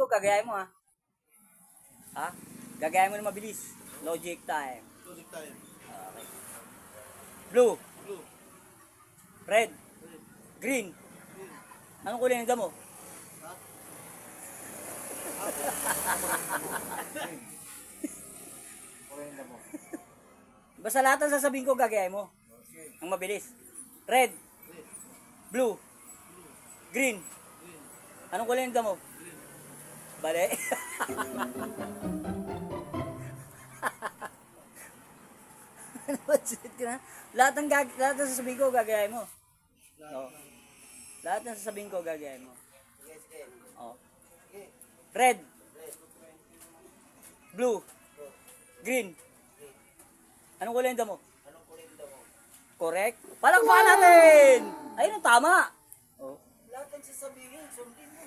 ko, gagayahin mo ha. Ha? Gagayahin mo na mabilis. Logic time. Logic time. Okay. Blue, Blue. red, Red. green. Green. Anong kulay ng damo? Ha? Kulay na mo. Basta lahat ng sasabihin ko, gagayahin mo. Okay. Ang mabilis. Red, Red. blue, Blue. green. Green. Anong kulay ng damo? Green. Bale. What's it ka na? Lahat ng sasabihin ko, gagayahin mo. Oo. Lahat ng sasabihin ko, gagayahin mo. Sige, sige. Oo. Sige. Red, Red. blue, Blue. green. Green. Anong kulay ng damo? Anong kulay na mo? Correct. Palakpakan natin! Ayun ang tama. Oh. Lahat ng sasabihin, sundin mo.